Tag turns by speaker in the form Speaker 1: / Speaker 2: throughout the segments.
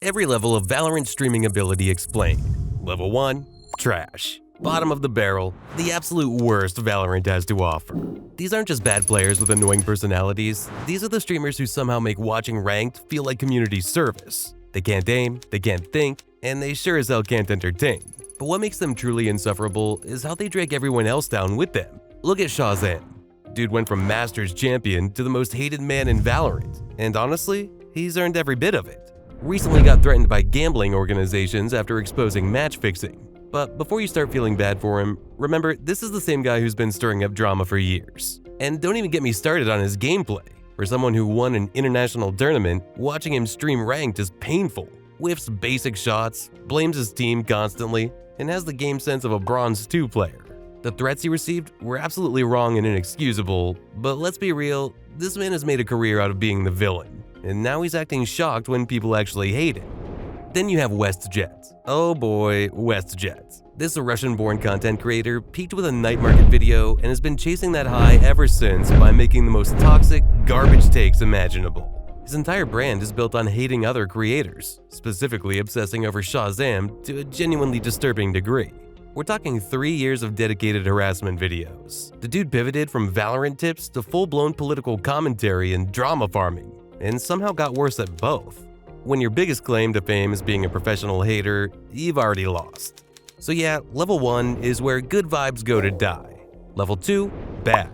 Speaker 1: Every level of Valorant streaming ability explained. Level 1, trash. Bottom of the barrel, the absolute worst Valorant has to offer. These aren't just bad players with annoying personalities, these are the streamers who somehow make watching ranked feel like community service. They can't aim, they can't think, and they sure as hell can't entertain. But what makes them truly insufferable is how they drag everyone else down with them. Look at Shazam. Dude went from Masters champion to the most hated man in Valorant, and honestly, he's earned every bit of it. Recently got threatened by gambling organizations after exposing match fixing. But before you start feeling bad for him, remember this is the same guy who's been stirring up drama for years. And don't even get me started on his gameplay. For someone who won an international tournament, watching him stream ranked is painful. Whiffs basic shots, blames his team constantly, and has the game sense of a Bronze 2 player. The threats he received were absolutely wrong and inexcusable, but let's be real, this man has made a career out of being the villain, and now he's acting shocked when people actually hate him. Then you have WestJet. Oh boy, WestJet. This Russian-born content creator peaked with a night market video and has been chasing that high ever since by making the most toxic, garbage takes imaginable. His entire brand is built on hating other creators, specifically obsessing over Shazam to a genuinely disturbing degree. We're talking 3 years of dedicated harassment videos. The dude pivoted from Valorant tips to full-blown political commentary and drama farming, and somehow got worse at both. When your biggest claim to fame is being a professional hater, you've already lost. So yeah, level 1 is where good vibes go to die. Level 2, bad.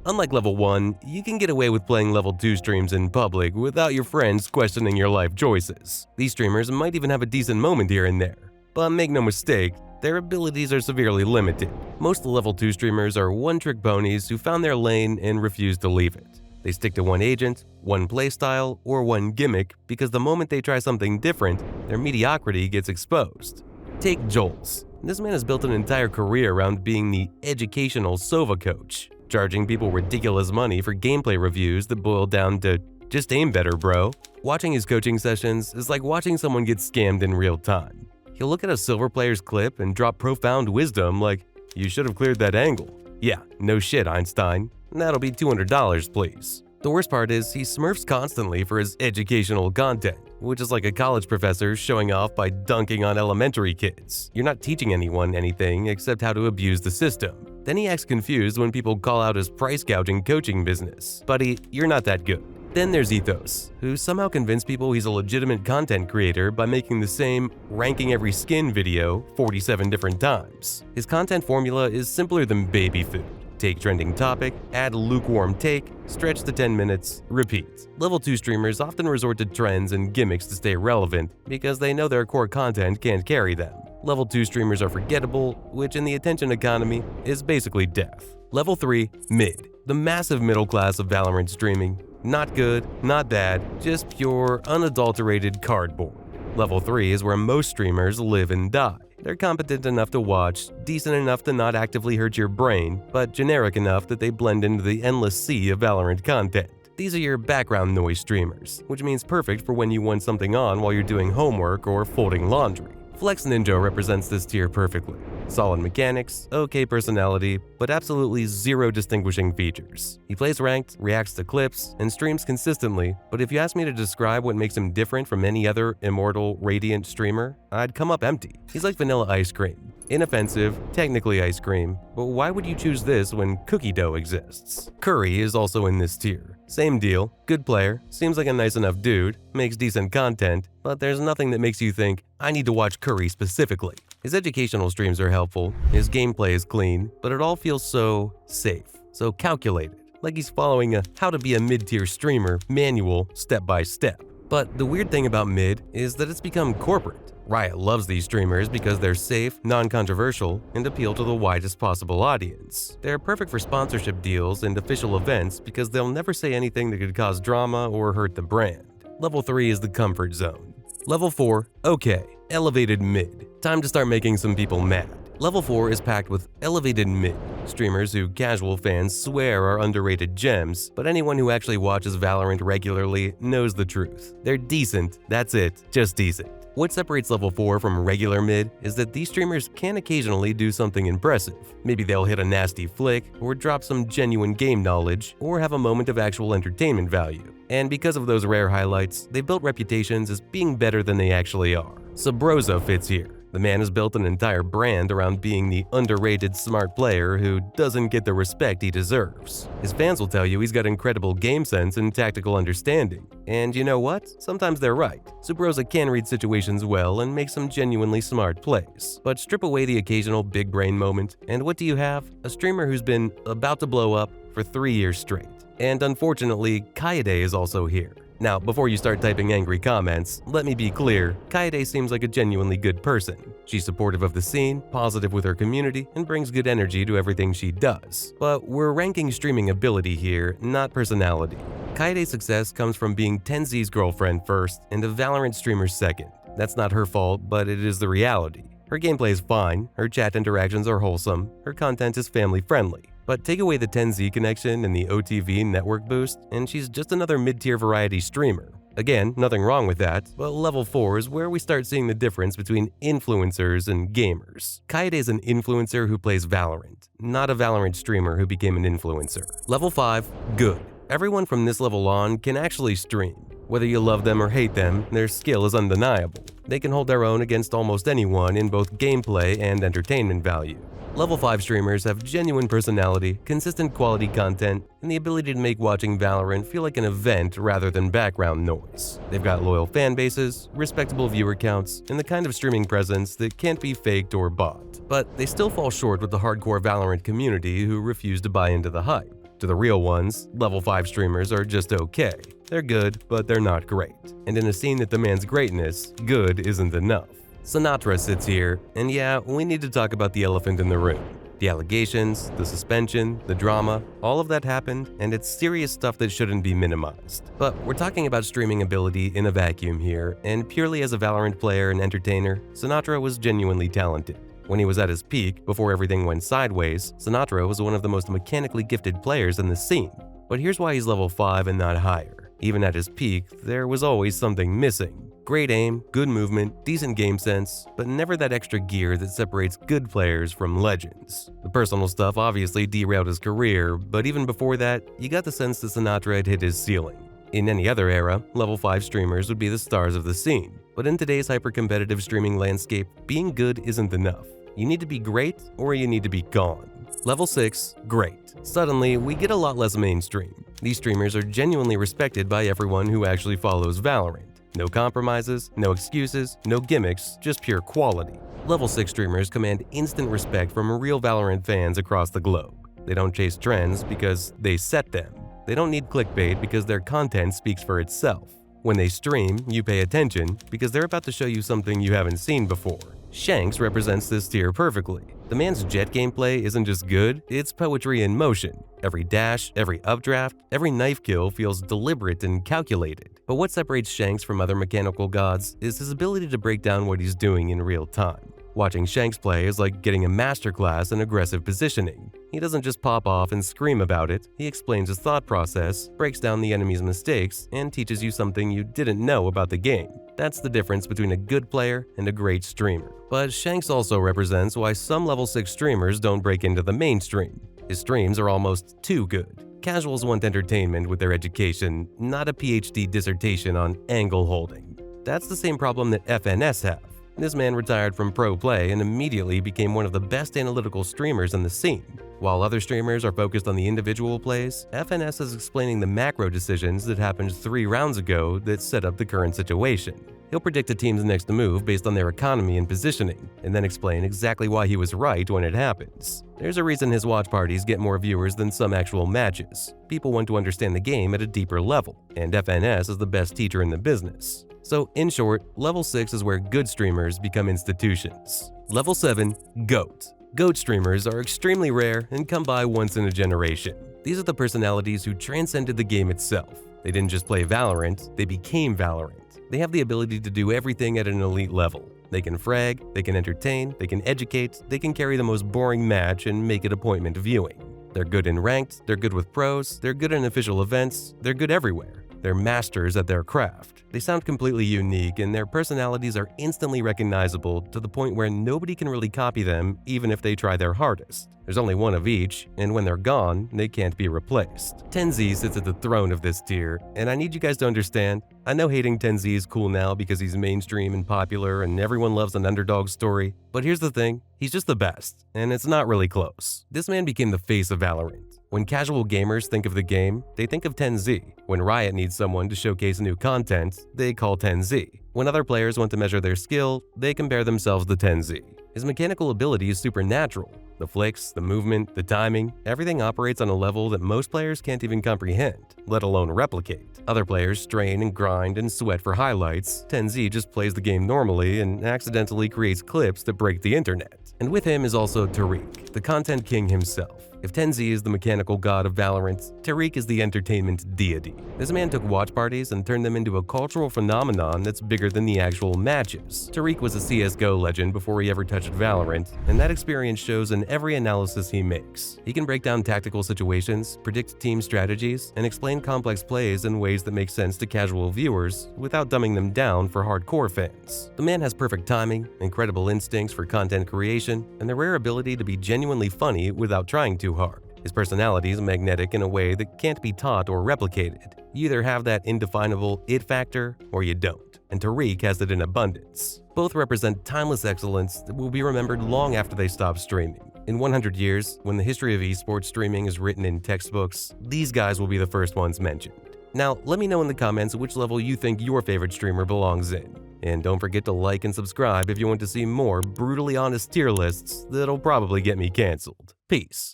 Speaker 1: Unlike level 1, you can get away with playing level 2 streams in public without your friends questioning your life choices. These streamers might even have a decent moment here and there. But make no mistake, their abilities are severely limited. Most of the level 2 streamers are one-trick ponies who found their lane and refuse to leave it. They stick to one agent, one playstyle, or one gimmick because the moment they try something different, their mediocrity gets exposed. Take Jols. This man has built an entire career around being the educational Sova coach, charging people ridiculous money for gameplay reviews that boil down to just aim better, bro. Watching his coaching sessions is like watching someone get scammed in real time. He'll look at a silver player's clip and drop profound wisdom like, "You should have cleared that angle." Yeah, no shit, Einstein. That'll be $200, please. The worst part is he smurfs constantly for his educational content, which is like a college professor showing off by dunking on elementary kids. You're not teaching anyone anything except how to abuse the system. Then he acts confused when people call out his price gouging coaching business. Buddy, you're not that good. Then there's Ethos, who somehow convinced people he's a legitimate content creator by making the same ranking every skin video 47 different times. His content formula is simpler than baby food. Take trending topic, add lukewarm take, stretch to 10 minutes, repeat. Level 2 streamers often resort to trends and gimmicks to stay relevant because they know their core content can't carry them. Level 2 streamers are forgettable, which in the attention economy is basically death. Level 3, mid. The massive middle class of Valorant streaming. Not good, not bad, just pure, unadulterated cardboard. Level 3 is where most streamers live and die. They're competent enough to watch, decent enough to not actively hurt your brain, but generic enough that they blend into the endless sea of Valorant content. These are your background noise streamers, which means perfect for when you want something on while you're doing homework or folding laundry. Flex Ninja represents this tier perfectly. Solid mechanics, okay personality, but absolutely zero distinguishing features. He plays ranked, reacts to clips, and streams consistently, but if you ask me to describe what makes him different from any other immortal, radiant streamer, I'd come up empty. He's like vanilla ice cream. Inoffensive, technically ice cream, but why would you choose this when cookie dough exists? Curry is also in this tier. Same deal, good player, seems like a nice enough dude, makes decent content, but there's nothing that makes you think, I need to watch Curry specifically. His educational streams are helpful, his gameplay is clean, but it all feels so safe, so calculated, like he's following a how to be a mid-tier streamer manual step by step. But the weird thing about mid is that it's become corporate. Riot loves these streamers because they're safe, non-controversial, and appeal to the widest possible audience. They're perfect for sponsorship deals and official events because they'll never say anything that could cause drama or hurt the brand. Level 3 is the comfort zone. Level 4, okay, elevated mid. Time to start making some people mad. Level 4 is packed with elevated mid, streamers who casual fans swear are underrated gems, but anyone who actually watches Valorant regularly knows the truth. They're decent, that's it, just decent. What separates level 4 from regular mid is that these streamers can occasionally do something impressive. Maybe they'll hit a nasty flick, or drop some genuine game knowledge, or have a moment of actual entertainment value. And because of those rare highlights, they built reputations as being better than they actually are. Subroza fits here. The man has built an entire brand around being the underrated smart player who doesn't get the respect he deserves. His fans will tell you he's got incredible game sense and tactical understanding. And you know what? Sometimes they're right. Subroza can read situations well and make some genuinely smart plays. But strip away the occasional big brain moment, and what do you have? A streamer who's been about to blow up for 3 years straight. And unfortunately, Kaede is also here. Now, before you start typing angry comments, let me be clear, Kaede seems like a genuinely good person. She's supportive of the scene, positive with her community, and brings good energy to everything she does. But we're ranking streaming ability here, not personality. Kaede's success comes from being Tenzi's girlfriend first and a Valorant streamer second. That's not her fault, but it is the reality. Her gameplay is fine, her chat interactions are wholesome, her content is family-friendly. But take away the Tenzi connection and the OTV network boost, and she's just another mid-tier variety streamer. Again, nothing wrong with that, but level 4 is where we start seeing the difference between influencers and gamers. Kaede is an influencer who plays Valorant, not a Valorant streamer who became an influencer. Level 5, good. Everyone from this level on can actually stream. Whether you love them or hate them, their skill is undeniable. They can hold their own against almost anyone in both gameplay and entertainment value. Level 5 streamers have genuine personality, consistent quality content, and the ability to make watching Valorant feel like an event rather than background noise. They've got loyal fan bases, respectable viewer counts, and the kind of streaming presence that can't be faked or bought. But they still fall short with the hardcore Valorant community who refuse to buy into the hype. To the real ones, level 5 streamers are just okay. They're good, but they're not great. And in a scene that demands greatness, good isn't enough. Sinatraa sits here, and yeah, we need to talk about the elephant in the room. The allegations, the suspension, the drama, all of that happened, and it's serious stuff that shouldn't be minimized. But we're talking about streaming ability in a vacuum here, and purely as a Valorant player and entertainer, Sinatraa was genuinely talented. When he was at his peak, before everything went sideways, Sinatraa was one of the most mechanically gifted players in the scene. But here's why he's level 5 and not higher. Even at his peak, there was always something missing. Great aim, good movement, decent game sense, but never that extra gear that separates good players from legends. The personal stuff obviously derailed his career, but even before that, you got the sense that Sinatraa had hit his ceiling. In any other era, level 5 streamers would be the stars of the scene. But in today's hyper-competitive streaming landscape, being good isn't enough. You need to be great, or you need to be gone. Level 6, great. Suddenly, we get a lot less mainstream. These streamers are genuinely respected by everyone who actually follows Valorant. No compromises, no excuses, no gimmicks, just pure quality. Level 6 streamers command instant respect from real Valorant fans across the globe. They don't chase trends because they set them. They don't need clickbait because their content speaks for itself. When they stream, you pay attention because they're about to show you something you haven't seen before. Shanks represents this tier perfectly. The man's Jett gameplay isn't just good, it's poetry in motion. Every dash, every updraft, every knife kill feels deliberate and calculated. But what separates Shanks from other mechanical gods is his ability to break down what he's doing in real time. Watching Shanks play is like getting a masterclass in aggressive positioning. He doesn't just pop off and scream about it, he explains his thought process, breaks down the enemy's mistakes, and teaches you something you didn't know about the game. That's the difference between a good player and a great streamer. But Shanks also represents why some level 6 streamers don't break into the mainstream. His streams are almost too good. Casuals want entertainment with their education, not a PhD dissertation on angle holding. That's the same problem that FNS have. This man retired from pro play and immediately became one of the best analytical streamers in the scene. While other streamers are focused on the individual plays, FNS is explaining the macro decisions that happened 3 rounds ago that set up the current situation. He'll predict a team's next move based on their economy and positioning, and then explain exactly why he was right when it happens. There's a reason his watch parties get more viewers than some actual matches. People want to understand the game at a deeper level, and FNS is the best teacher in the business. So in short, level 6 is where good streamers become institutions. Level 7, GOAT. GOAT streamers are extremely rare and come by once in a generation. These are the personalities who transcended the game itself. They didn't just play Valorant, they became Valorant. They have the ability to do everything at an elite level. They can frag, they can entertain, they can educate, they can carry the most boring match and make it appointment viewing. They're good in ranked, they're good with pros, they're good in official events, they're good everywhere. They're masters at their craft. They sound completely unique, and their personalities are instantly recognizable to the point where nobody can really copy them even if they try their hardest. There's only one of each, and when they're gone, they can't be replaced. TenZ sits at the throne of this tier, and I need you guys to understand, I know hating TenZ is cool now because he's mainstream and popular and everyone loves an underdog story, but here's the thing, he's just the best, and it's not really close. This man became the face of Valorant. When casual gamers think of the game, they think of TenZ. When Riot needs someone to showcase new content, they call TenZ. When other players want to measure their skill, they compare themselves to TenZ. His mechanical ability is supernatural. The flicks, the movement, the timing, everything operates on a level that most players can't even comprehend, let alone replicate. Other players strain and grind and sweat for highlights. TenZ just plays the game normally and accidentally creates clips that break the internet. And with him is also Tariq, the content king himself. If TenZ is the mechanical god of Valorant, Tariq is the entertainment deity. This man took watch parties and turned them into a cultural phenomenon that's bigger than the actual matches. Tariq was a CSGO legend before he ever touched Valorant, and that experience shows in every analysis he makes. He can break down tactical situations, predict team strategies, and explain complex plays in ways that make sense to casual viewers without dumbing them down for hardcore fans. The man has perfect timing, incredible instincts for content creation, and the rare ability to be genuinely funny without trying too hard. His personality is magnetic in a way that can't be taught or replicated. You either have that indefinable it factor or you don't, and Tariq has it in abundance. Both represent timeless excellence that will be remembered long after they stop streaming. In 100 years, when the history of esports streaming is written in textbooks, these guys will be the first ones mentioned. Now, let me know in the comments which level you think your favorite streamer belongs in. And don't forget to like and subscribe if you want to see more brutally honest tier lists that'll probably get me canceled. Peace.